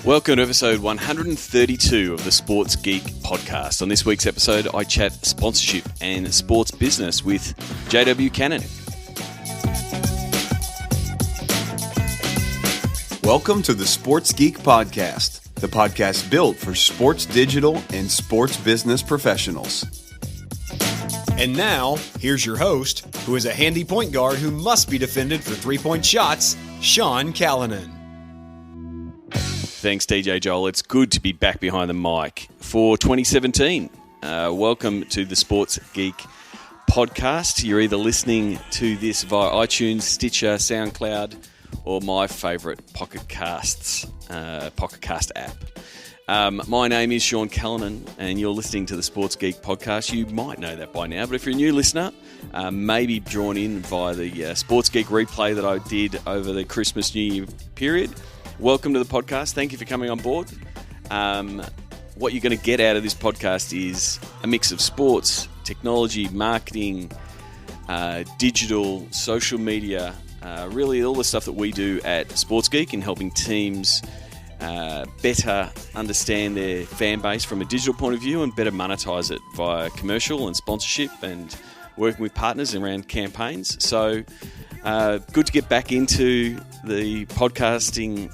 Welcome to episode 132 of the Sports Geek podcast. On this week's episode, I chat sponsorship and sports business with JW Cannon. Welcome to the Sports Geek podcast, the podcast built for sports digital and sports business professionals. And now, here's your host, who is a handy point guard who must be defended for three-point shots, Sean Callanan. Thanks, DJ Joel. It's good to be back behind the mic for 2017. Welcome to the Sports Geek podcast. You're either listening to this via iTunes, Stitcher, SoundCloud, or my favourite Pocket Cast app. My name is Sean Callanan, and you're listening to the Sports Geek podcast. You might know that by now, but if you're a new listener, maybe drawn in via the Sports Geek replay that I did over the Christmas New Year period, welcome to the podcast. Thank you for coming on board. What you're going to get out of this podcast is a mix of sports, technology, marketing, digital, social media, really all the stuff that we do at Sports Geek in helping teams better understand their fan base from a digital point of view and better monetize it via commercial and sponsorship and working with partners around campaigns. So good to get back into the podcasting,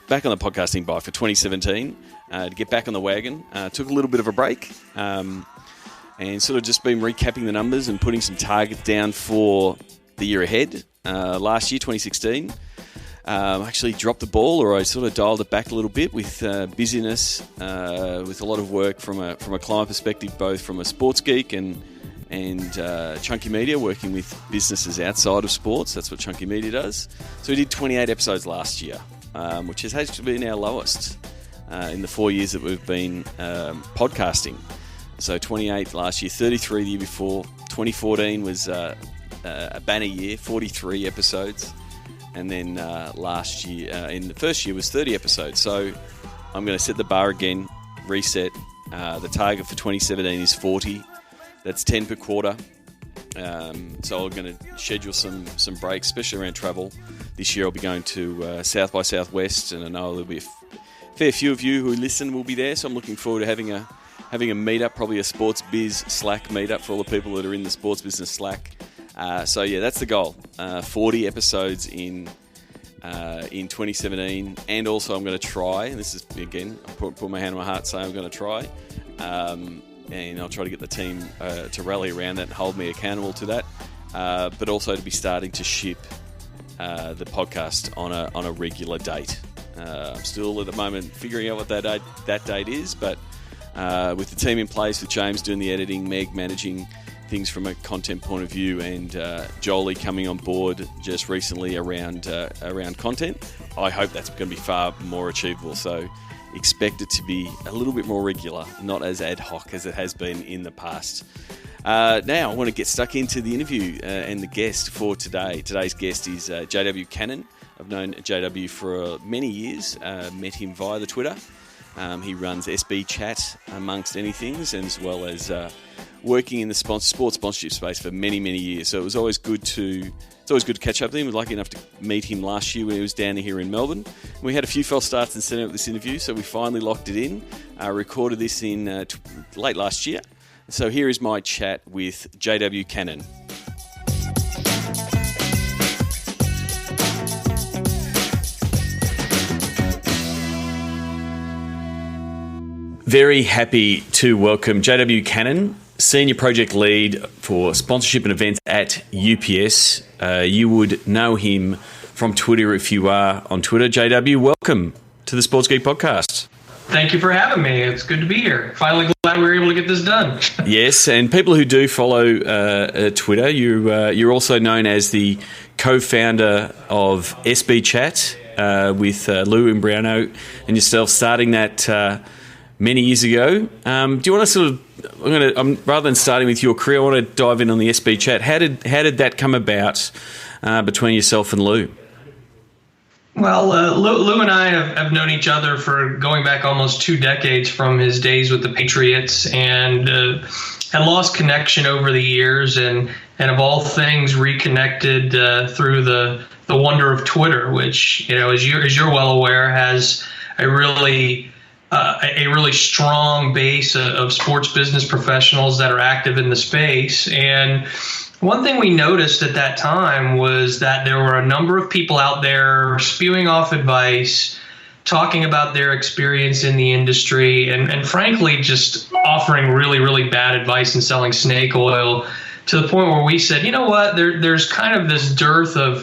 back on the podcasting bike for 2017, to get back on the wagon. Took a little bit of a break and sort of just been recapping the numbers and putting some targets down for the year ahead. Last year, 2016, actually dropped the ball, or I sort of dialed it back a little bit with busyness, with a lot of work from a client perspective, both from a Sports Geek and Chunky Media, working with businesses outside of sports. That's what Chunky Media does. So we did 28 episodes last year, which has actually been our lowest in the 4 years that we've been podcasting. So 28 last year, 33 the year before. 2014 was a banner year, 43 episodes. And then last year, in the first year, was 30 episodes. So I'm going to set the bar again, reset. The target for 2017 is 40. That's 10 per quarter. So I'm going to schedule some breaks, especially around travel. This year I'll be going to South by Southwest, and I know there'll be a fair few of you who listen will be there. So I'm looking forward to having a meetup, probably a sports biz Slack meetup for all the people that are in the sports business Slack. So yeah, that's the goal. 40 episodes in 2017, and also I'm going to try. And this is again, I put my hand on my heart, say I'm going to try. And I'll try to get the team to rally around that and hold me accountable to that. But also to be starting to ship the podcast on a regular date. I'm still at the moment figuring out what that date is, but with the team in place, with James doing the editing, Meg managing things from a content point of view, and Jolie coming on board just recently around content, I hope that's going to be far more achievable. So expect it to be a little bit more regular, not as ad hoc as it has been in the past. Now I want to get stuck into the interview and the guest for today. Today's guest is JW Cannon. I've known JW for many years, met him via the Twitter. He runs SB Chat amongst many things, and as well as working in the sports sponsorship space for many, many years. So it was always good to catch up with him. I was lucky enough to meet him last year when he was down here in Melbourne. We had a few false starts in setting up this interview, so we finally locked it in. Recorded this in late last year. So here is my chat with JW Cannon. Very happy to welcome JW Cannon, Senior Project Lead for Sponsorship and Events at UPS. You would know him from Twitter if you are on Twitter. JW, welcome to the Sports Geek podcast. Thank you for having me. It's good to be here. Finally glad we were able to get this done. Yes, and people who do follow Twitter, you're also known as the co-founder of SB Chat with Lou Imbriano and yourself, starting that many years ago. Do you want to sort of, rather than starting with your career, I want to dive in on the SB Chat. How did that come about between yourself and Lou? Well, Lou and I have known each other for going back almost 2 decades from his days with the Patriots, and had lost connection over the years, and of all things reconnected through the wonder of Twitter, which, you know, as you're well aware, has a really strong base of sports business professionals that are active in the space. And one thing we noticed at that time was that there were a number of people out there spewing off advice, talking about their experience in the industry, and frankly, just offering really, really bad advice and selling snake oil, to the point where we said, you know what, there's kind of this dearth or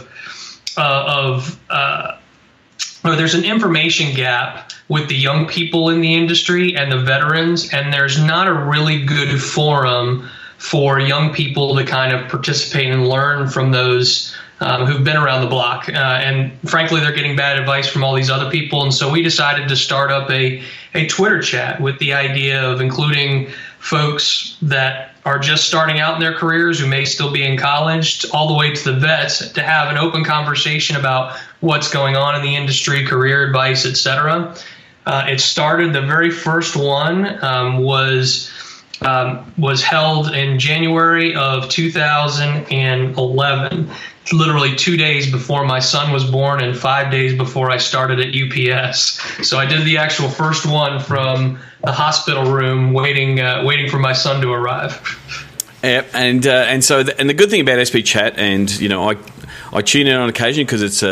there's an information gap with the young people in the industry and the veterans, and there's not a really good forum for young people to kind of participate and learn from those who've been around the block. And frankly, they're getting bad advice from all these other people. And so we decided to start up a Twitter chat with the idea of including folks that are just starting out in their careers, who may still be in college, all the way to the vets, to have an open conversation about what's going on in the industry, career advice, et cetera. It started, the very first one was held in January of 2011, literally 2 days before my son was born and 5 days before I started at UPS. So I did the actual first one from the hospital room, waiting for my son to arrive. Yeah, and the good thing about SP Chat, and I tune in on occasion because it's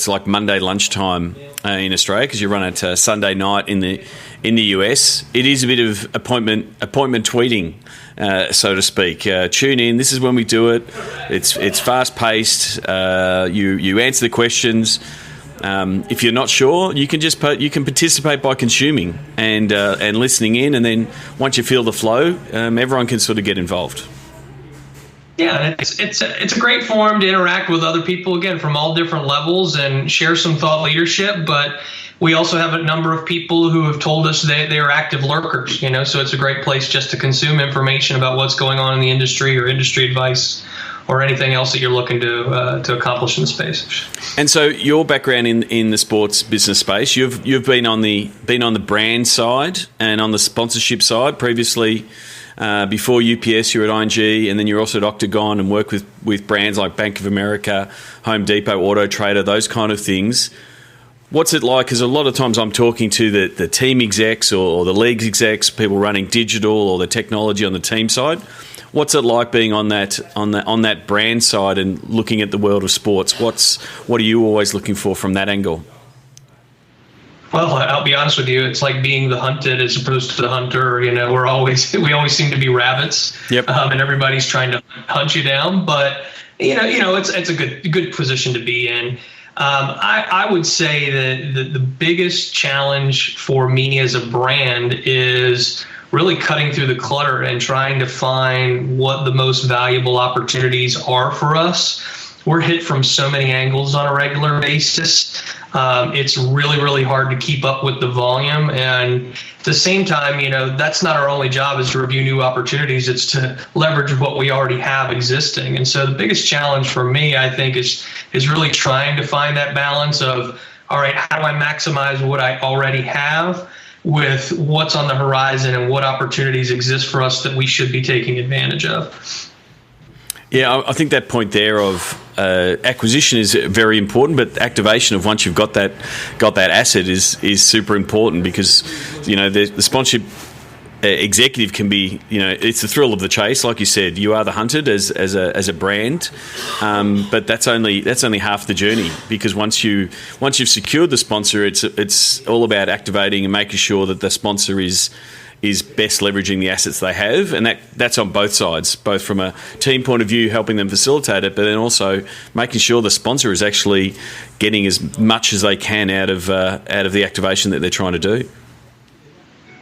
like Monday lunchtime in Australia, because you run it Sunday night in the US. It is a bit of appointment tweeting, so to speak. Tune in. This is when we do it. It's fast paced. You answer the questions. If you're not sure, you can participate by consuming and listening in, and then once you feel the flow, everyone can sort of get involved. Yeah, it's a great forum to interact with other people, again, from all different levels, and share some thought leadership. But we also have a number of people who have told us they are active lurkers, so it's a great place just to consume information about what's going on in the industry, or industry advice, or anything else that you're looking to accomplish in the space. And so your background in the sports business space, you've been on the brand side and on the sponsorship side previously. Before UPS, you were at ING, and then you're also at Octagon and work with brands like Bank of America, Home Depot, Auto Trader, those kind of things. What's it like? Because a lot of times I'm talking to the team execs or the leagues execs, people running digital or the technology on the team side. What's it like being on that brand side and looking at the world of sports? What are you always looking for from that angle? Well, I'll be honest with you. It's like being the hunted as opposed to the hunter. We always seem to be rabbits. Yep. And everybody's trying to hunt you down. But it's a good position to be in. I would say that the biggest challenge for me as a brand is really cutting through the clutter and trying to find what the most valuable opportunities are for us. We're hit from so many angles on a regular basis. It's really, really hard to keep up with the volume. And at the same time, that's not our only job, is to review new opportunities. It's to leverage what we already have existing. And so the biggest challenge for me, I think, is really trying to find that balance of, all right, how do I maximize what I already have with what's on the horizon and what opportunities exist for us that we should be taking advantage of. Yeah, I think that point there of acquisition is very important, but activation of once you've got that asset is super important, because the sponsorship executive can be it's the thrill of the chase, like you said. You are the hunted as a brand, but that's only half the journey, because once you've secured the sponsor, it's all about activating and making sure that the sponsor is best leveraging the assets they have, and that's on both sides, both from a team point of view, helping them facilitate it, but then also making sure the sponsor is actually getting as much as they can out of the activation that they're trying to do.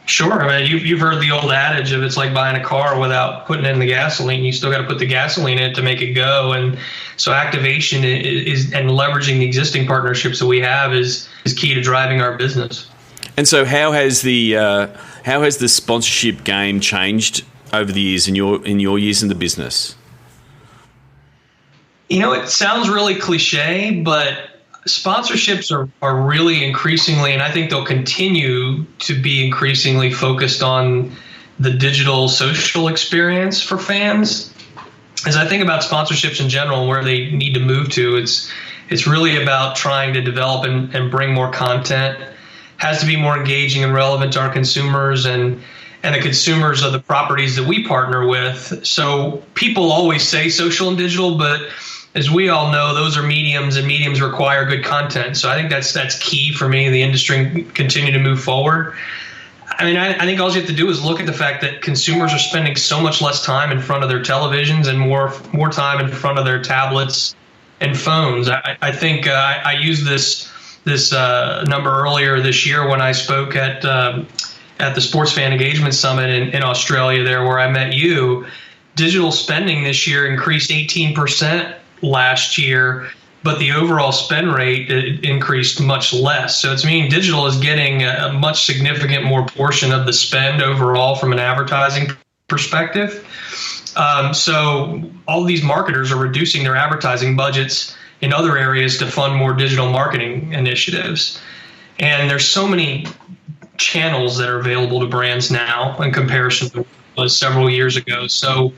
Sure. I mean, you've heard the old adage of it's like buying a car without putting in the gasoline. You still got to put the gasoline in it to make it go. And so activation is and leveraging the existing partnerships that we have is key to driving our business. And so how has the sponsorship game changed over the years in your years in the business? It sounds really cliche, but sponsorships are really increasingly, and I think they'll continue to be increasingly focused on the digital social experience for fans. As I think about sponsorships in general and where they need to move to, it's really about trying to develop and bring more content, has to be more engaging and relevant to our consumers and the consumers of the properties that we partner with. So people always say social and digital, but as we all know, those are mediums, and mediums require good content. So I think that's key for me. The industry continue to move forward. I mean, I think all you have to do is look at the fact that consumers are spending so much less time in front of their televisions and more time in front of their tablets and phones. I think I used this number earlier this year when I spoke at the Sports Fan Engagement Summit in Australia there, where I met you. Digital spending this year increased 18% last year, but the overall spend rate increased much less. So it's meaning digital is getting a much significant more portion of the spend overall from an advertising perspective. So all these marketers are reducing their advertising budgets in other areas to fund more digital marketing initiatives. And there's so many channels that are available to brands now in comparison to what was several years ago. So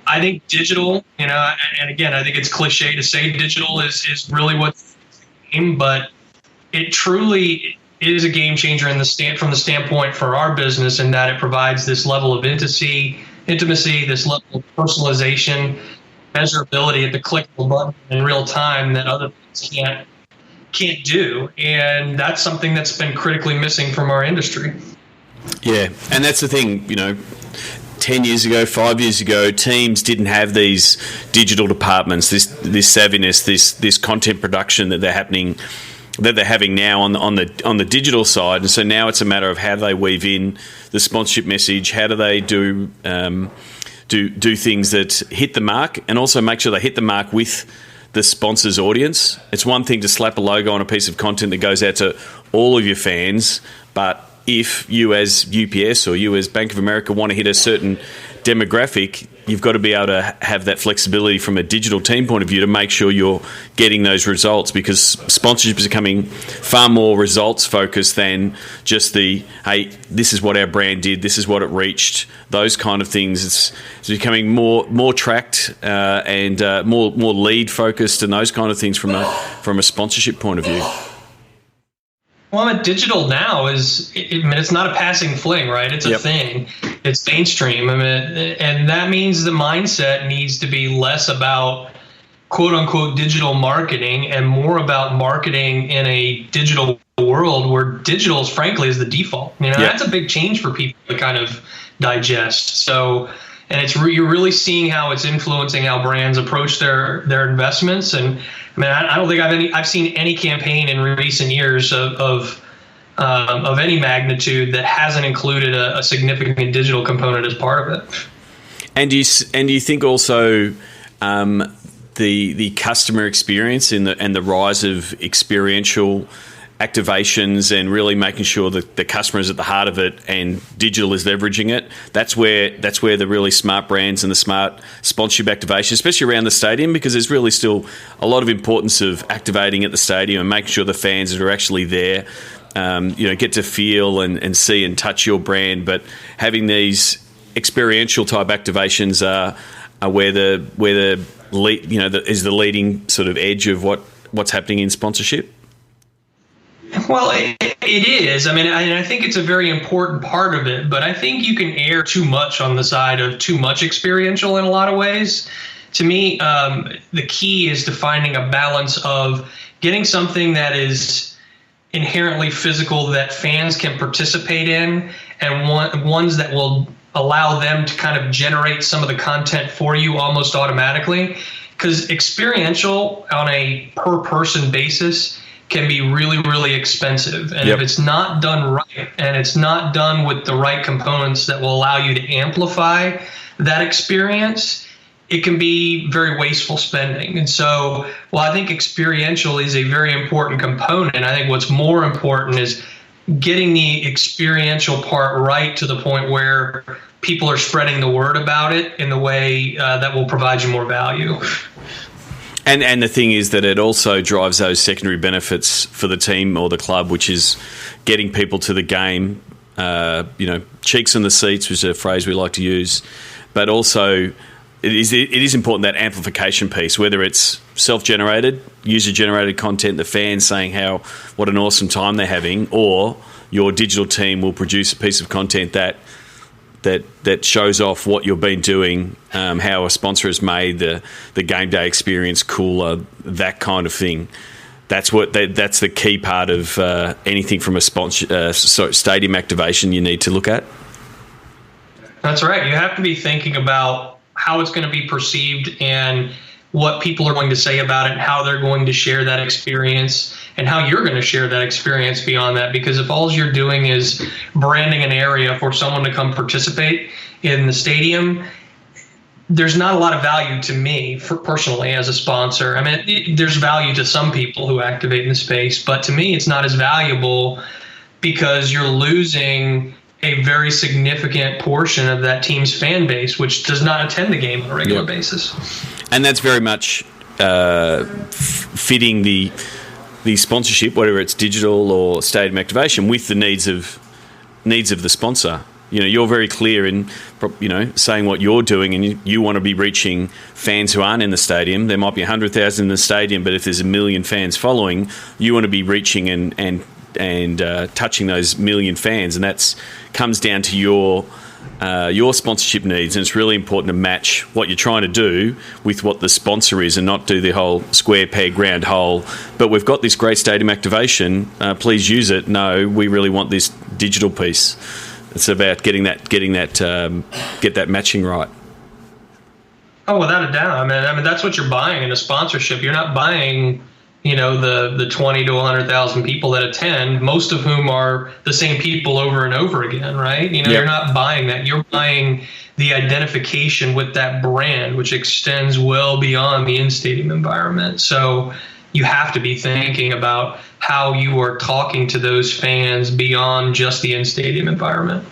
I think digital, and again, I think it's cliche to say digital is really what's the game, but it truly is a game changer from the standpoint for our business, in that it provides this level of intimacy, this level of personalization, measurability at the click of a button in real time that other things can't do. And that's something that's been critically missing from our industry. Yeah, and that's the thing, 10 years ago, 5 years ago, teams didn't have these digital departments, this savviness, this content production that they're having now on the digital side. And so now it's a matter of how they weave in the sponsorship message, how do they do things that hit the mark, and also make sure they hit the mark with the sponsor's audience. It's one thing to slap a logo on a piece of content that goes out to all of your fans, but if you as UPS or you as Bank of America want to hit a certain demographic, you've got to be able to have that flexibility from a digital team point of view to make sure you're getting those results, because sponsorship is becoming far more results focused than just hey, this is what our brand did, this is what it reached, those kind of things. It's becoming more tracked and more lead focused and those kind of things from a sponsorship point of view. Well, digital now it's not a passing fling, right? It's a thing. It's mainstream. And that means the mindset needs to be less about quote unquote digital marketing and more about marketing in a digital world where digital, frankly, is the default. That's a big change for people to kind of digest. So, and you're really seeing how it's influencing how brands approach their investments. And I don't think I've seen any campaign in recent years of any magnitude that hasn't included a significant digital component as part of it. And do you think also the customer experience and the rise of experiential activations and really making sure that the customer is at the heart of it and digital is leveraging it, that's where the really smart brands and the smart sponsorship activation, especially around the stadium, because there's really still a lot of importance of activating at the stadium and making sure the fans that are actually there get to feel and see and touch your brand. But having these experiential type activations are where the lead, is the leading sort of edge of what's happening in sponsorship. Well, it is. I think it's a very important part of it, but I think you can err too much on the side of too much experiential in a lot of ways. To me, the key is to finding a balance of getting something that is inherently physical that fans can participate in, and ones that will allow them to kind of generate some of the content for you almost automatically. Because experiential on a per person basis can be really, really expensive. And if it's not done right and it's not done with the right components that will allow you to amplify that experience, it can be very wasteful spending. And so, while I think experiential is a very important component, I think what's more important is getting the experiential part right to the point where people are spreading the word about it in the way that will provide you more value. And the thing is that it also drives those secondary benefits for the team or the club, which is getting people to the game, cheeks in the seats, which is a phrase we like to use, but also it is important, that amplification piece, whether it's self-generated, user-generated content, the fans saying what an awesome time they're having, or your digital team will produce a piece of content that shows off what you've been doing, how a sponsor has made the game day experience cooler, that kind of thing. That's the key part of anything from a stadium activation you need to look at. That's right. You have to be thinking about how it's going to be perceived and what people are going to say about it, and how they're going to share that experience, and how you're going to share that experience beyond that. Because if all you're doing is branding an area for someone to come participate in the stadium, there's not a lot of value to me personally as a sponsor. I mean, there's value to some people who activate in the space, but to me, it's not as valuable, because you're losing a very significant portion of that team's fan base, which does not attend the game on a regular basis. And that's very much fitting the sponsorship, whether it's digital or stadium activation, with the needs of the sponsor. You're very clear in, saying what you're doing, and you want to be reaching fans who aren't in the stadium. There might be 100,000 in the stadium, but if there's 1 million fans following, you want to be reaching and touching those 1 million fans, and that's comes down to your sponsorship needs. And it's really important to match what you're trying to do with what the sponsor is, and not do the whole square peg round hole. But we've got this great stadium activation, please use it. No, we really want this digital piece. It's about get that matching right. Oh, without a doubt. I mean that's what you're buying in a sponsorship. You're not buying, the 20 to 100,000 people that attend, most of whom are the same people over and over again, right? You're not buying that. You're buying the identification with that brand, which extends well beyond the in-stadium environment. So you have to be thinking about how you are talking to those fans beyond just the in-stadium environment.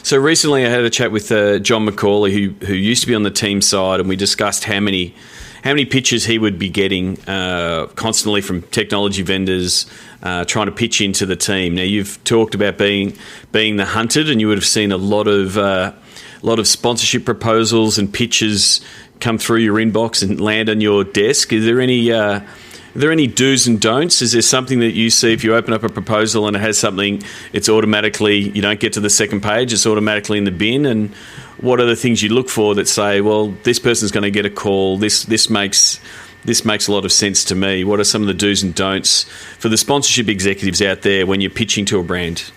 So recently I had a chat with John McCauley, who used to be on the team side, and we discussed how many pitches he would be getting constantly from technology vendors trying to pitch into the team. Now, you've talked about being the hunted, and you would have seen a lot of sponsorship proposals and pitches come through your inbox and land on your desk. Is there any do's and don'ts? Is there something that you see if you open up a proposal and it has something, it's automatically, you don't get to the second page, it's automatically in the bin? And what are the things you look for that say, well, this person's going to get a call, this makes a lot of sense to me? What are some of the do's and don'ts for the sponsorship executives out there when you're pitching to a brand?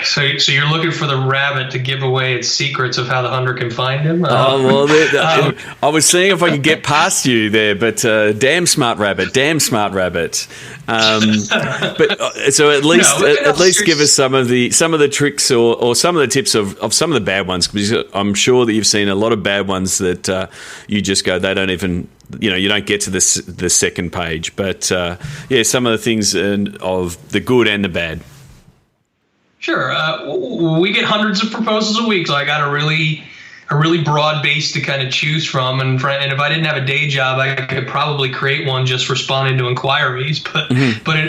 So you're looking for the rabbit to give away its secrets of how the hunter can find him? I was seeing if I could get past you there, but damn smart rabbit. But so at least give us some of the tricks or some of the tips of some of the bad ones, because I'm sure that you've seen a lot of bad ones that you just go, they don't even, you don't get to the second page. But some of the things of the good and the bad. Sure. We get hundreds of proposals a week, so I got a really broad base to kind of choose from. And if I didn't have a day job, I could probably create one just responding to inquiries. But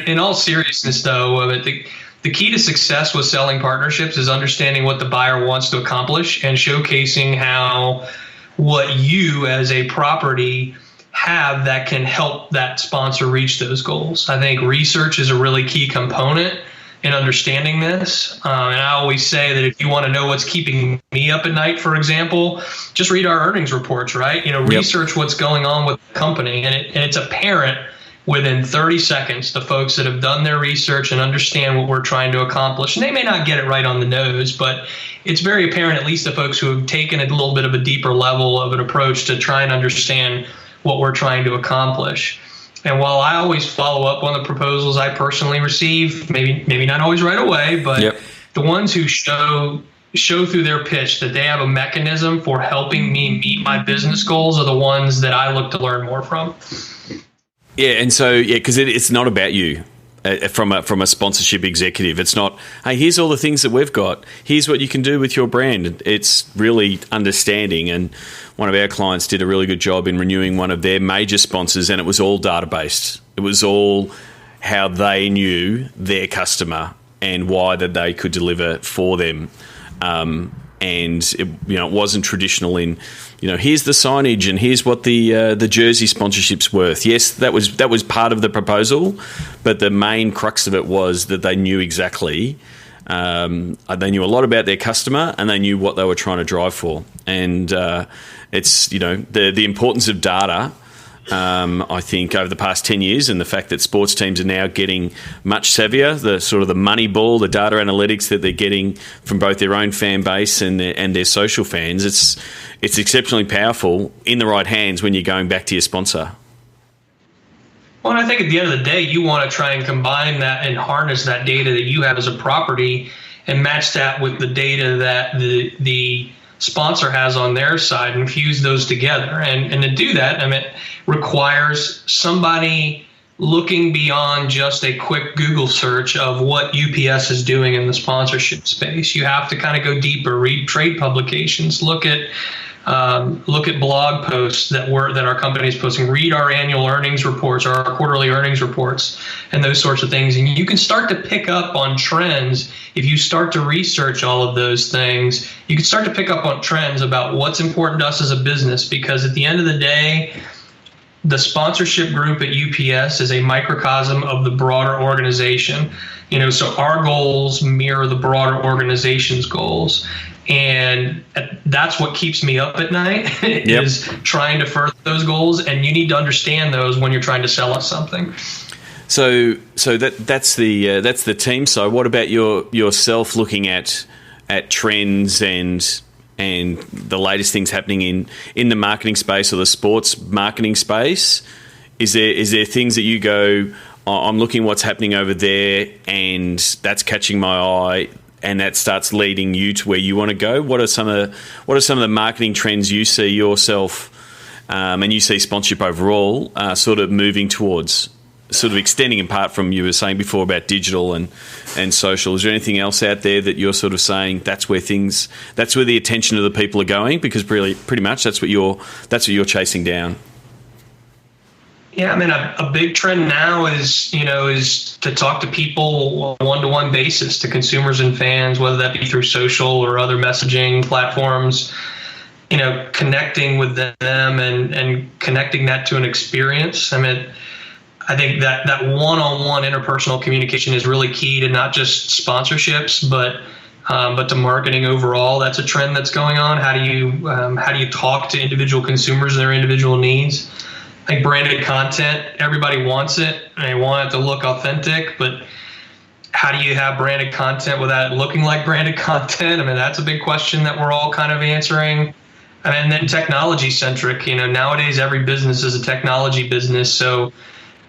in all seriousness, though, the key to success with selling partnerships is understanding what the buyer wants to accomplish and showcasing how what you as a property have that can help that sponsor reach those goals. I think research is a really key component in understanding this. And I always say that if you want to know what's keeping me up at night, for example, just read our earnings reports, right? Research what's going on with the company. And it's apparent within 30 seconds, the folks that have done their research and understand what we're trying to accomplish. And they may not get it right on the nose, but it's very apparent, at least the folks who have taken a little bit of a deeper level of an approach to try and understand what we're trying to accomplish. And while I always follow up on the proposals I personally receive, maybe not always right away, but the ones who show through their pitch that they have a mechanism for helping me meet my business goals are the ones that I look to learn more from. Yeah, and so because it's not about you. From a sponsorship executive, it's not, hey, here's all the things that we've got, here's what you can do with your brand. It's really understanding, and one of our clients did a really good job in renewing one of their major sponsors, and it was all data-based. It was all how they knew their customer and why that they could deliver for them. And it wasn't traditional in here's the signage and here's what the jersey sponsorship's worth. Yes, that was part of the proposal, but the main crux of it was that they knew exactly. They knew a lot about their customer and they knew what they were trying to drive for. And it's the importance of data. I think over the past 10 years, and the fact that sports teams are now getting much savvier, the sort of the money ball, the data analytics that they're getting from both their own fan base and their social fans, it's exceptionally powerful in the right hands when you're going back to your sponsor. Well, and I think at the end of the day, you want to try and combine that and harness that data that you have as a property and match that with the data that the sponsor has on their side and fuse those together. And to do that, it requires somebody looking beyond just a quick Google search of what UPS is doing in the sponsorship space. You have to kind of go deeper, read trade publications, look at blog posts that our company is posting, read our annual earnings reports or our quarterly earnings reports and those sorts of things. And you can start to pick up on trends. If you start to research all of those things, you can start to pick up on trends about what's important to us as a business, because at the end of the day, the sponsorship group at UPS is a microcosm of the broader organization. So our goals mirror the broader organization's goals. And that's what keeps me up at night is trying to further those goals. And you need to understand those when you're trying to sell us something. So that's the team. So what about yourself looking at trends and the latest things happening in the marketing space or the sports marketing space? Is there things that you go, I'm looking what's happening over there and that's catching my eye, and that starts leading you to where you want to go? What are some of the marketing trends you see yourself and you see sponsorship overall sort of moving towards, sort of extending apart from you were saying before about digital and social? Is there anything else out there that you're sort of saying that's where the attention of the people are going? Because pretty much that's what you're chasing down. Yeah, a big trend now is to talk to people on a one-to-one basis, to consumers and fans, whether that be through social or other messaging platforms, connecting with them and connecting that to an experience. I think that one-on-one interpersonal communication is really key to not just sponsorships, but to marketing overall. That's a trend that's going on. How do you talk to individual consumers and their individual needs? I think branded content, everybody wants it, and they want it to look authentic, but how do you have branded content without it looking like branded content? That's a big question that we're all kind of answering. And then technology centric, nowadays every business is a technology business. So,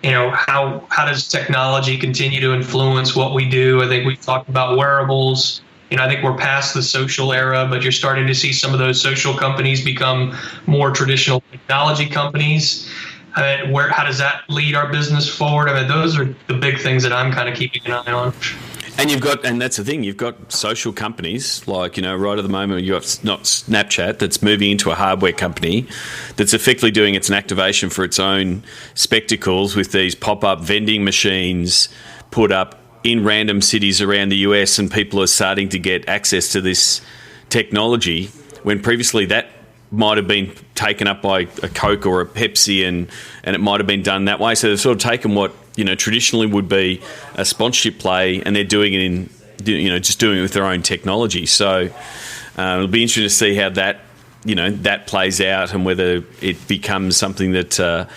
how does technology continue to influence what we do? I think we've talked about wearables. I think we're past the social era, but you're starting to see some of those social companies become more traditional technology companies. How does that lead our business forward? Those are the big things that I'm kind of keeping an eye on. And that's the thing, you've got social companies like, right at the moment you've got not Snapchat that's moving into a hardware company that's effectively doing an activation for its own spectacles with these pop-up vending machines put up in random cities around the US, and people are starting to get access to this technology when previously that might have been taken up by a Coke or a Pepsi and it might have been done that way. So they've sort of taken what traditionally would be a sponsorship play and they're doing it just doing it with their own technology. So it'll be interesting to see how that plays out and whether it becomes something that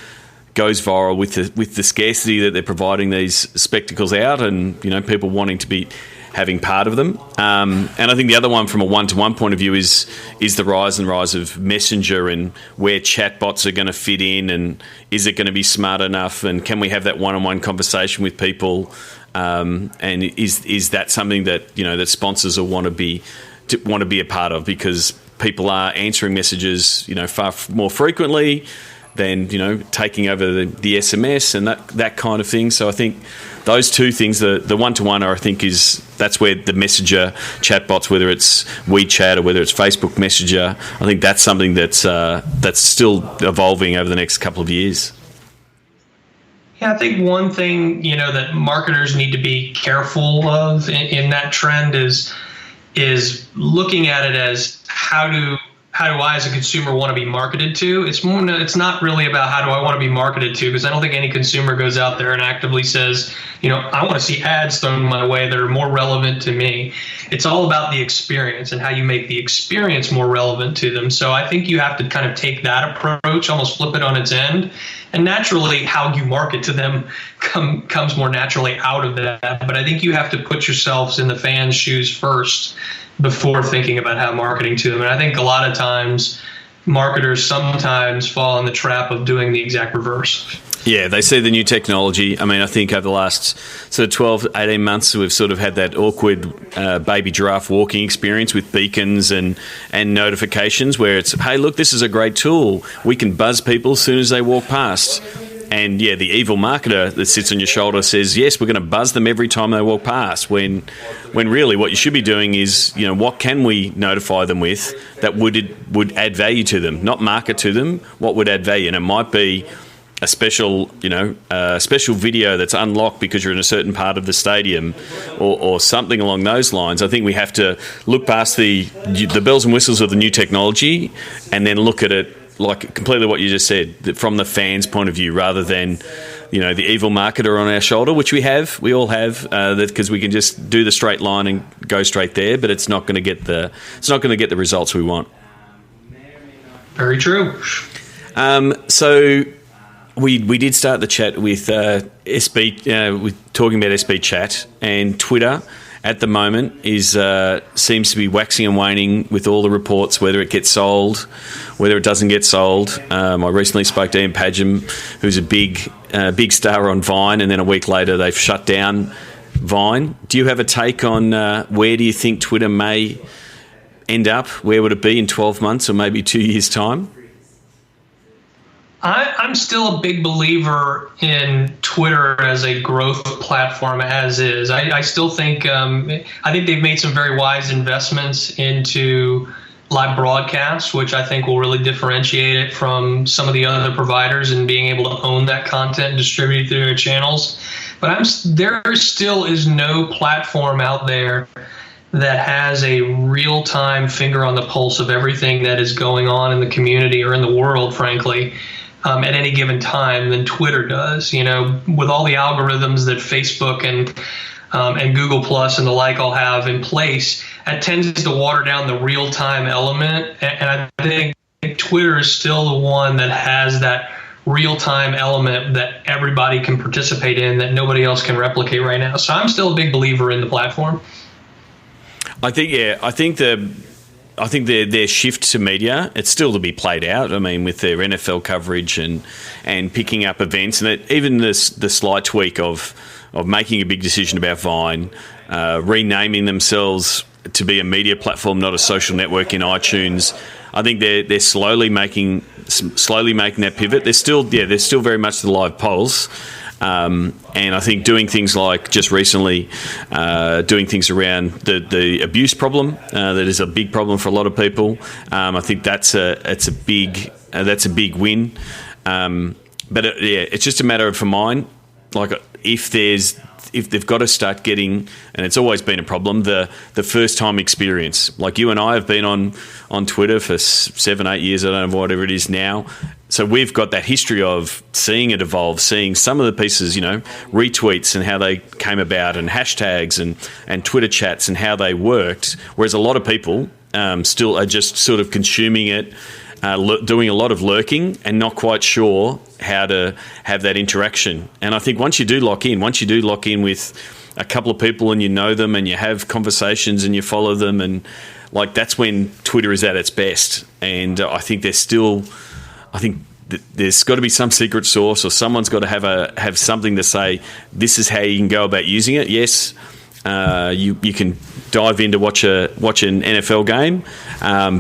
goes viral with the scarcity that they're providing these spectacles out, and people wanting to be having part of them. And I think the other one from a one-to-one point of view is the rise of Messenger and where chatbots are going to fit in, and is it going to be smart enough, and can we have that one-on-one conversation with people, and is that something that that sponsors will want to be a part of, because people are answering messages far more frequently than taking over the SMS and that kind of thing. So I think those two things, the one-to-one, that's where the Messenger chatbots, whether it's WeChat or whether it's Facebook Messenger, I think that's something that's still evolving over the next couple of years. Yeah, I think one thing that marketers need to be careful of in that trend is looking at it as how how do I as a consumer want to be marketed to. It's not really about how do I want to be marketed to, because I don't think any consumer goes out there and actively says, I want to see ads thrown my way that are more relevant to me. It's all about the experience and how you make the experience more relevant to them. So I think you have to kind of take that approach, almost flip it on its end. And naturally, how you market to them comes more naturally out of that. But I think you have to put yourselves in the fans' shoes first before thinking about how marketing to them. And I think a lot of times marketers sometimes fall in the trap of doing the exact reverse. Yeah, they see the new technology. I mean, I think over the last sort of 12, 18 months, we've sort of had that awkward baby giraffe walking experience with beacons and notifications where it's, hey, look, this is a great tool. We can buzz people as soon as they walk past. And, yeah, the evil marketer that sits on your shoulder says, yes, we're going to buzz them every time they walk past, when really what you should be doing is, what can we notify them with that would add value to them, not market to them, what would add value. And it might be a special, special video that's unlocked because you're in a certain part of the stadium or something along those lines. I think we have to look past the bells and whistles of the new technology and then look at it like completely what you just said, from the fans' point of view, rather than, the evil marketer on our shoulder, which we all have, because we can just do the straight line and go straight there, but it's not going to get the results we want. Very true. So we did start the chat with SB, with talking about SB Chat, and Twitter at the moment seems to be waxing and waning with all the reports, whether it gets sold, whether it doesn't get sold. I recently spoke to Ian Padgham, who's a big star on Vine, and then a week later they've shut down Vine. Do you have a take on where do you think Twitter may end up? Where would it be in 12 months or maybe 2 years' time? I'm still a big believer in Twitter as a growth platform as is. I still think I think they've made some very wise investments into live broadcasts, which I think will really differentiate it from some of the other providers and being able to own that content and distribute it through their channels. But there still is no platform out there that has a real-time finger on the pulse of everything that is going on in the community or in the world, frankly. At any given time than Twitter does. With all the algorithms that Facebook and Google Plus and the like all have in place, it tends to water down the real-time element. And I think Twitter is still the one that has that real-time element that everybody can participate in that nobody else can replicate right now. So I'm still a big believer in the platform. I think their shift to media, it's still to be played out. I mean, with their NFL coverage and picking up events, and even the slight tweak of making a big decision about Vine, renaming themselves to be a media platform, not a social network in iTunes. I think they're slowly making that pivot. They're still very much the live pulse. And I think doing things like just recently doing things around the abuse problem that is a big problem for a lot of people. I think that's a big win. But it's just a matter of, for mine, like if they've got to start getting, and it's always been a problem, the first time experience. Like you and I have been on Twitter for 7-8 years, I don't know, whatever it is now. So we've got that history of seeing it evolve, seeing some of the pieces, retweets and how they came about, and hashtags and Twitter chats and how they worked, whereas a lot of people still are just sort of consuming it, doing a lot of lurking and not quite sure how to have that interaction. And I think once you do lock in with a couple of people and you know them and you have conversations and you follow them, and like that's when Twitter is at its best. And I think there's got to be some secret sauce, or someone's got to have something to say, this is how you can go about using it. Yes, you can dive in to watch an NFL game,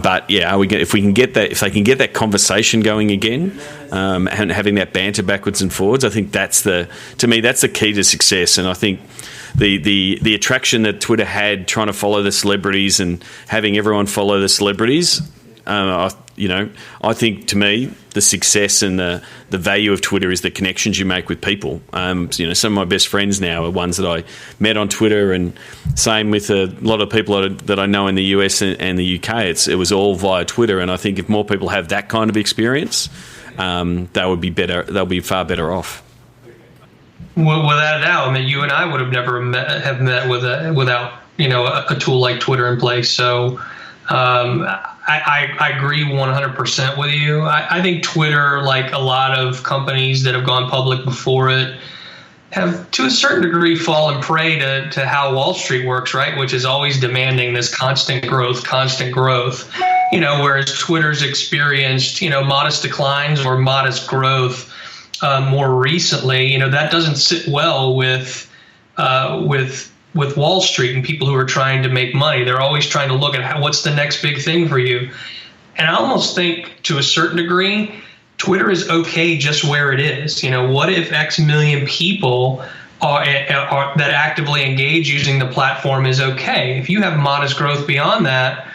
but yeah, if they can get that conversation going again, and having that banter backwards and forwards, I think that's the key to success. And I think the attraction that Twitter had, trying to follow the celebrities and having everyone follow the celebrities, I think, to me, the success and the value of Twitter is the connections you make with people. Some of my best friends now are ones that I met on Twitter, and same with a lot of people that I know in the US and the UK. It was all via Twitter, and I think if more people have that kind of experience, they would be better. They'll be far better off. Well, without a doubt. I mean, you and I would have never met without a tool like Twitter in place. So I agree 100% with you. I think Twitter, like a lot of companies that have gone public before it, have to a certain degree fallen prey to how Wall Street works, right? Which is always demanding this constant growth. Whereas Twitter's experienced, modest declines or modest growth more recently. That doesn't sit well with Wall Street and people who are trying to make money. They're always trying to look at what's the next big thing for you. And I almost think, to a certain degree, Twitter is okay just where it is. What if X million people are that actively engage using the platform is okay? If you have modest growth beyond that,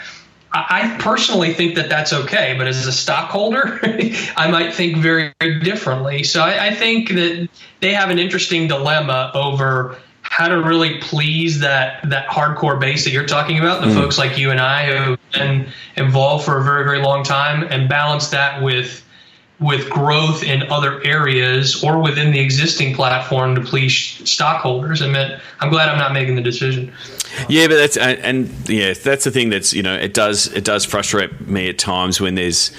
I personally think that that's okay. But as a stockholder, I might think very, very differently. So I think that they have an interesting dilemma over how to really please that hardcore base that you're talking about, the folks like you and I who have been involved for a very, very long time, and balance that with growth in other areas or within the existing platform to please stockholders. I'm glad I'm not making the decision. Yeah, but that's the thing that's, it does frustrate me at times when there's,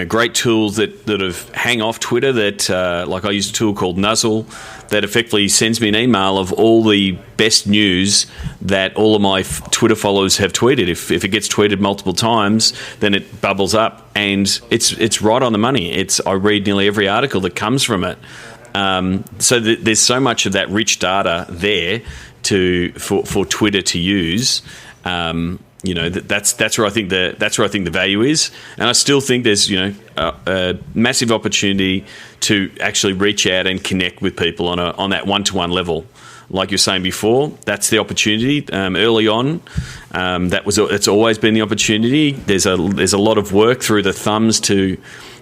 great tools that have hang off Twitter that, like I use a tool called Nuzzle that effectively sends me an email of all the best news that all of my Twitter followers have tweeted. If it gets tweeted multiple times, then it bubbles up, and it's right on the money. I read nearly every article that comes from it. So there's so much of that rich data there for Twitter to use. That's where I think the value is, and I still think there's a massive opportunity to actually reach out and connect with people on that one-to-one level. Like you were saying before, that's the opportunity. Early on, it's always been the opportunity. There's a lot of work through the thumbs to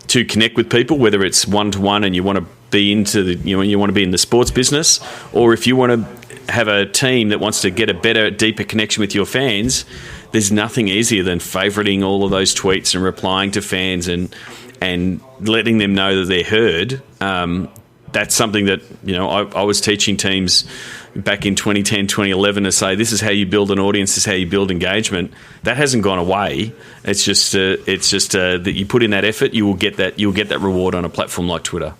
connect with people, whether it's one-to-one and you want to be you want to be in the sports business, or if you want to have a team that wants to get a better, deeper connection with your fans. There's nothing easier than favoriting all of those tweets and replying to fans and letting them know that they're heard. That's something that I was teaching teams back in 2010, 2011 to say, this is how you build an audience, this is how you build engagement. That hasn't gone away. It's just that you put in that effort, you will get that reward on a platform like Twitter.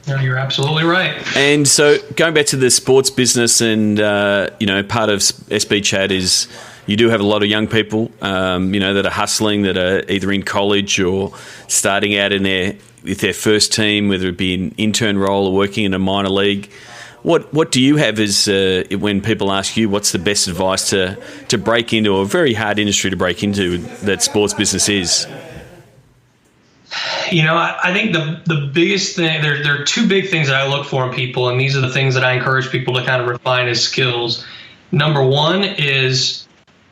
No, you're absolutely right. And so going back to the sports business, and part of SB Chat is you do have a lot of young people, that are hustling, that are either in college or starting out with their first team, whether it be an intern role or working in a minor league. What do you have as when people ask you what's the best advice to break into a very hard industry to break into that sports business is? I think the biggest thing, there are two big things that I look for in people, and these are the things that I encourage people to kind of refine as skills. Number one is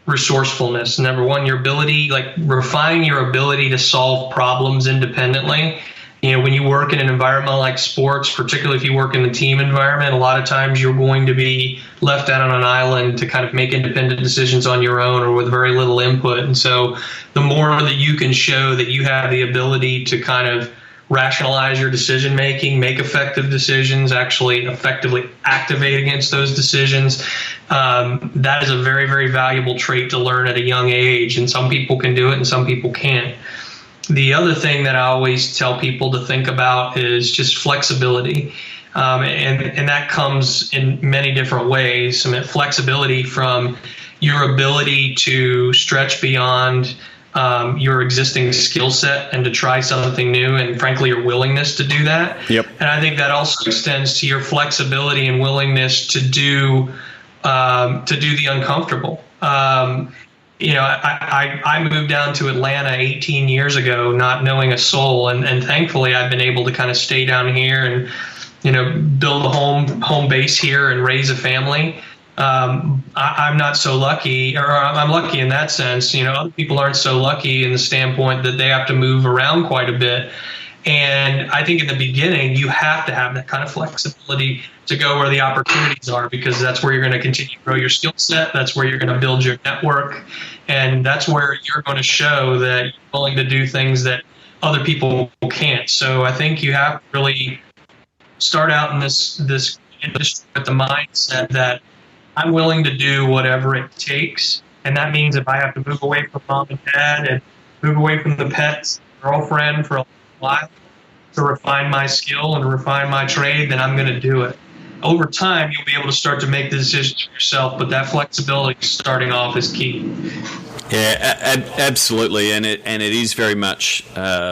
resourcefulness. Number one, your ability, refine your ability to solve problems independently. When you work in an environment like sports, particularly if you work in the team environment, a lot of times you're going to be left out on an island to kind of make independent decisions on your own or with very little input. And so the more that you can show that you have the ability to kind of rationalize your decision making, make effective decisions, actually effectively activate against those decisions, that is a very, very valuable trait to learn at a young age. And some people can do it and some people can't. The other thing that I always tell people to think about is just flexibility. And that comes in many different ways. Flexibility from your ability to stretch beyond your existing skill set and to try something new, and frankly, your willingness to do that. Yep. And I think that also extends to your flexibility and willingness to do the uncomfortable. I moved down to Atlanta 18 years ago, not knowing a soul, and thankfully I've been able to kind of stay down here and build a home base here and raise a family. I'm not so lucky, or I'm lucky in that sense. Other people aren't so lucky in the standpoint that they have to move around quite a bit. And I think in the beginning, you have to have that kind of flexibility to go where the opportunities are, because that's where you're going to continue to grow your skill set. That's where you're going to build your network. And that's where you're going to show that you're willing to do things that other people can't. So I think you have to really start out in this industry with the mindset that I'm willing to do whatever it takes. And that means if I have to move away from mom and dad and move away from the pets, girlfriend for a while to refine my skill and refine my trade, then I'm going to do it. Over time, you'll be able to start to make the decisions for yourself, but that flexibility starting off is key. Yeah, absolutely, and it is very much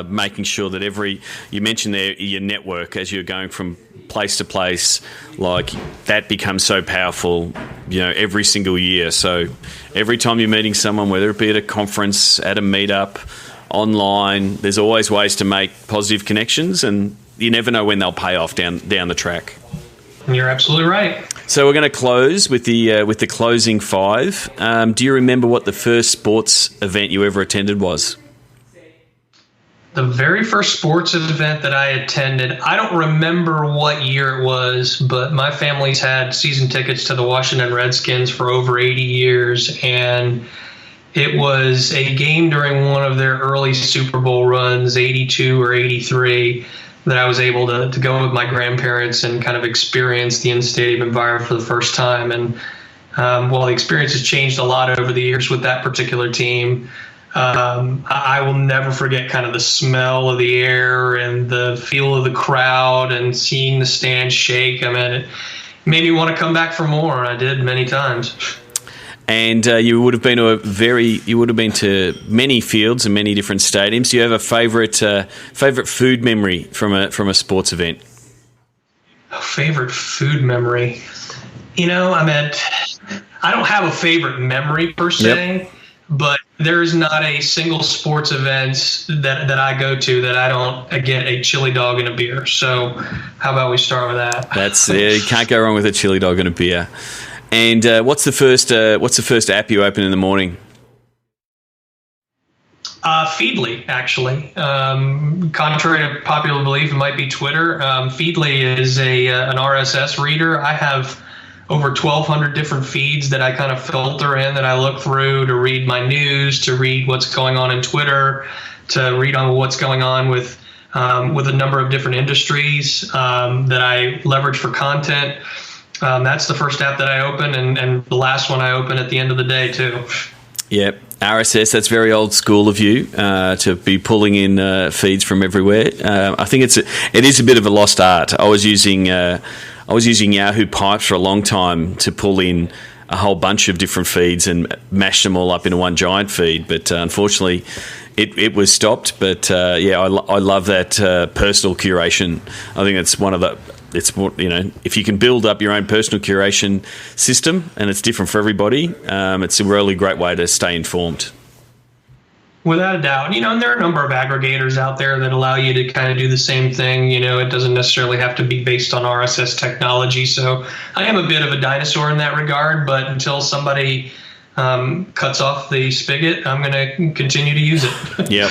making sure that you mentioned there your network as you're going from place to place, like that becomes so powerful, every single year. So every time you're meeting someone, whether it be at a conference, at a meetup, online, there's always ways to make positive connections, and you never know when they'll pay off down the track. You're absolutely right. So we're going to close with the closing five. Do you remember what the first sports event you ever attended was? The very first sports event that I attended, I don't remember what year it was, but my family's had season tickets to the Washington Redskins for over 80 years, and it was a game during one of their early Super Bowl runs, 82 or 83, that I was able to go with my grandparents and kind of experience the in-stadium environment for the first time. And while the experience has changed a lot over the years with that particular team, I will never forget kind of the smell of the air and the feel of the crowd and seeing the stand shake. I mean, it made me want to come back for more, and I did many times. And you would have been to many fields and many different stadiums. Do you have a favorite food memory from a sports event? A favorite food memory, I don't have a favorite memory per se. Yep. But there is not a single sports event that I go to that I don't get a chili dog and a beer. So how about we start with that? You can't go wrong with a chili dog and a beer. And what's the first app you open in the morning? Feedly, actually. Contrary to popular belief, it might be Twitter. Feedly is an RSS reader. I have over 1,200 different feeds that I kind of filter in, that I look through to read my news, to read what's going on in Twitter, to read on what's going on with a number of different industries that I leverage for content. That's the first app that I open, and the last one I open at the end of the day too. Yep. RSS, that's very old school of you to be pulling in feeds from everywhere. I think it is a bit of a lost art. I was using Yahoo Pipes for a long time to pull in a whole bunch of different feeds and mash them all up into one giant feed, but unfortunately it was stopped. But I love that personal curation. I think it's one of the. It's if you can build up your own personal curation system, and it's different for everybody, it's a really great way to stay informed. Without a doubt, and there are a number of aggregators out there that allow you to kind of do the same thing. It doesn't necessarily have to be based on RSS technology. So I am a bit of a dinosaur in that regard, but until somebody cuts off the spigot, I'm going to continue to use it. Yep.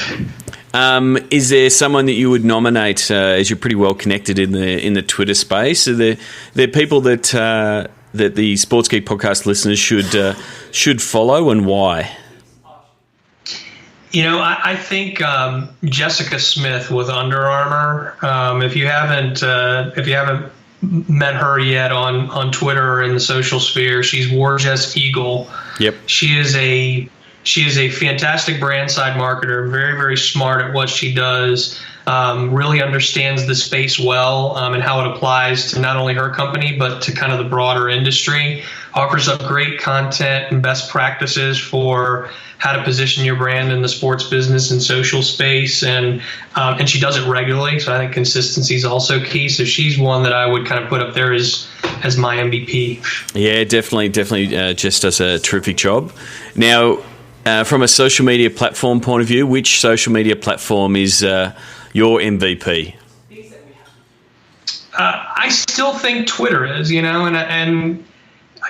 Is there someone that you would nominate, as you're pretty well connected in the Twitter space? Are there people that the Sports Geek podcast listeners should follow, and why? I think Jessica Smith with Under Armour. If you haven't met her yet on Twitter or in the social sphere, she's Warjess Eagle. Yep. She is a fantastic brand side marketer, very, very smart at what she does, really understands the space well and how it applies to not only her company, but to kind of the broader industry, offers up great content and best practices for how to position your brand in the sports business and social space. And she does it regularly. So I think consistency is also key. So she's one that I would kind of put up there as my MVP. Yeah, definitely. Just does a terrific job. Now, from a social media platform point of view, which social media platform is your MVP? I still think Twitter is, and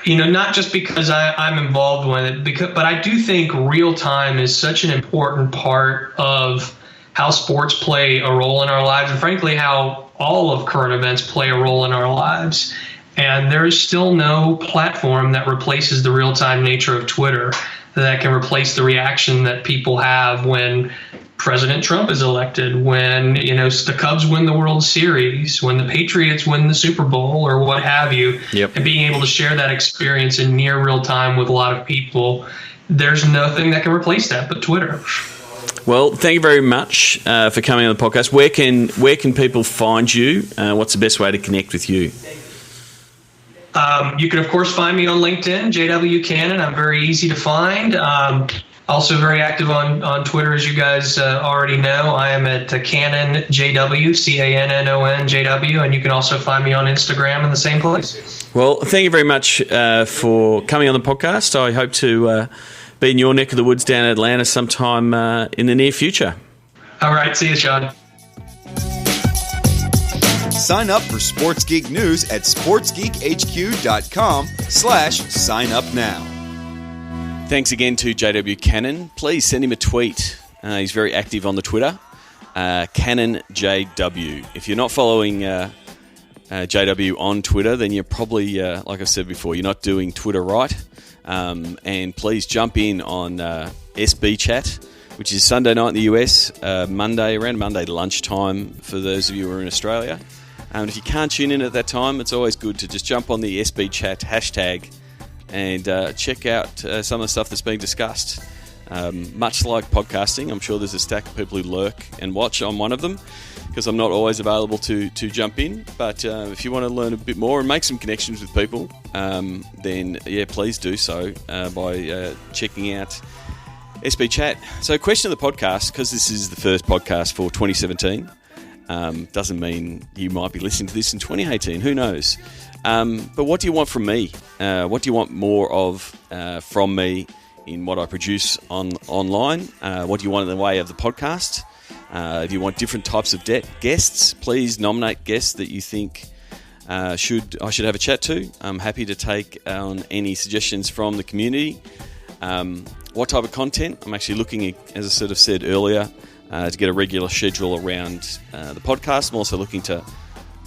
Not just because I'm involved with it, but I do think real time is such an important part of how sports play a role in our lives, and frankly, how all of current events play a role in our lives. And there is still no platform that replaces the real time nature of Twitter, that can replace the reaction that people have when President Trump is elected, when the Cubs win the World Series, when the Patriots win the Super Bowl, or what have you. Yep. And being able to share that experience in near real time with a lot of people, there's nothing that can replace that but Twitter. Well, thank you very much for coming on the podcast. Where can people find you? What's the best way to connect with you? You can, of course, find me on LinkedIn, JW Cannon. I'm very easy to find. Also very active on Twitter, as you guys already know. I am at Cannon JW, CANNON JW, and you can also find me on Instagram in the same place. Well, thank you very much for coming on the podcast. I hope to be in your neck of the woods down in Atlanta sometime in the near future. All right. See you, Sean. Sign up for Sports Geek News at sportsgeekhq.com/sign up now. Thanks again to JW Cannon. Please send him a tweet. He's very active on the Twitter, Cannon JW. If you're not following JW on Twitter, then you're probably, like I said before, you're not doing Twitter right. And please jump in on SB Chat, which is Sunday night in the US, around Monday lunchtime for those of you who are in Australia. If you can't tune in at that time, it's always good to just jump on the SB Chat hashtag and check out some of the stuff that's being discussed. Much like podcasting, I'm sure there's a stack of people who lurk and watch. I'm one of them because I'm not always available to jump in. But if you want to learn a bit more and make some connections with people, then please do so by checking out SB Chat. So, question of the podcast, because this is the first podcast for 2017, doesn't mean you might be listening to this in 2018. Who knows? But what do you want from me? What do you want more of from me in what I produce online? What do you want in the way of the podcast? If you want different types of guests, please nominate guests that you think I should have a chat to. I'm happy to take on any suggestions from the community. What type of content? I'm actually looking, as I sort of said earlier, to get a regular schedule around the podcast. I'm also looking to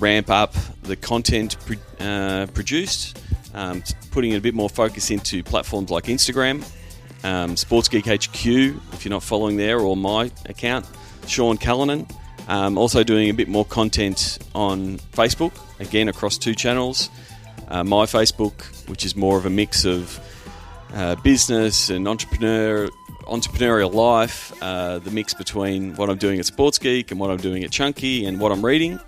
ramp up the content produced, putting a bit more focus into platforms like Instagram, Sports Geek HQ, if you're not following there, or my account, Sean Callanan. Also doing a bit more content on Facebook, again across 2 channels. My Facebook, which is more of a mix of business and entrepreneurial life, the mix between what I'm doing at Sports Geek and what I'm doing at Chunky and what I'm reading.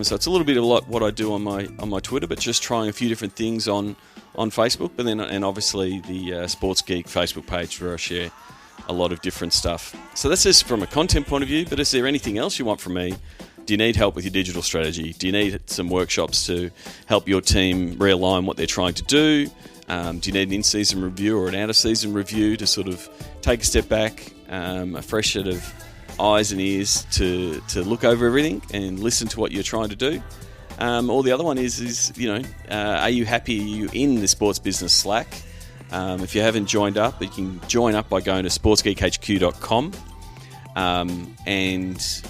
So it's a little bit of what I do on my Twitter, but just trying a few different things on Facebook, but then and obviously the Sports Geek Facebook page where I share a lot of different stuff. So that's just from a content point of view, but is there anything else you want from me? Do you need help with your digital strategy? Do you need some workshops to help your team realign what they're trying to do? Do you need an in-season review or an out-of-season review to sort of take a step back, a fresh set of eyes and ears to look over everything and listen to what you're trying to do? Or the other one is are you happy? Are you in the sports business Slack? If you haven't joined up, you can join up by going to sportsgeekhq.com and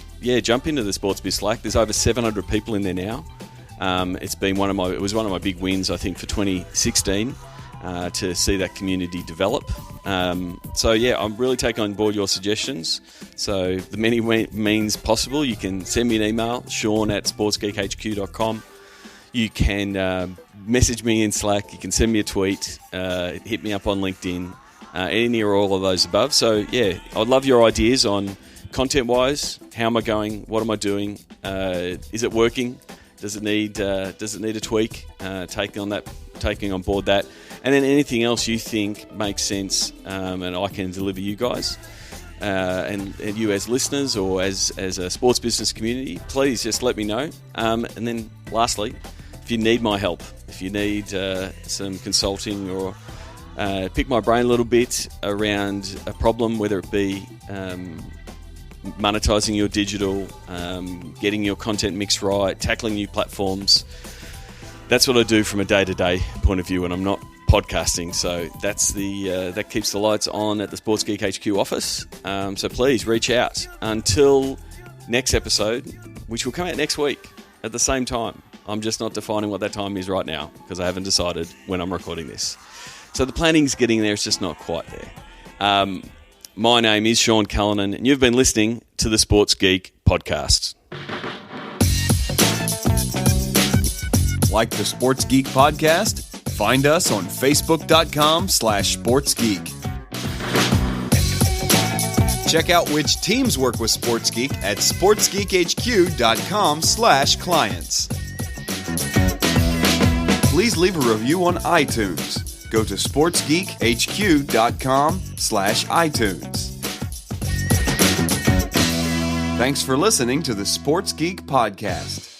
jump into the sports biz Slack. There's over 700 people in there now. It was one of my big wins, I think, for 2016 to see that community develop. I'm really taking on board your suggestions. So the many means possible, you can send me an email, sean@sportsgeekhq.com. You can message me in Slack. You can send me a tweet. Hit me up on LinkedIn. Any or all of those above. So I'd love your ideas on content-wise. How am I going? What am I doing? Is it working? Does it need a tweak? Taking on board that, and then anything else you think makes sense, and I can deliver you guys, and you as listeners or as a sports business community. Please just let me know. And then lastly, if you need my help, if you need some consulting or pick my brain a little bit around a problem, whether it be monetizing your digital, getting your content mix right, tackling new platforms. That's what I do from a day-to-day point of view when I'm not podcasting. So that's that keeps the lights on at the Sports Geek HQ office. So please reach out. Until next episode, which will come out next week at the same time. I'm just not defining what that time is right now because I haven't decided when I'm recording this. So the planning's getting there, it's just not quite there. My name is Sean Callanan, and you've been listening to the Sports Geek Podcast. Like the Sports Geek Podcast? Find us on Facebook.com/SportsGeek. Check out which teams work with Sports Geek at SportsGeekHQ.com/clients. Please leave a review on iTunes. Go to SportsGeekHQ.com/iTunes. Thanks for listening to the Sports Geek Podcast.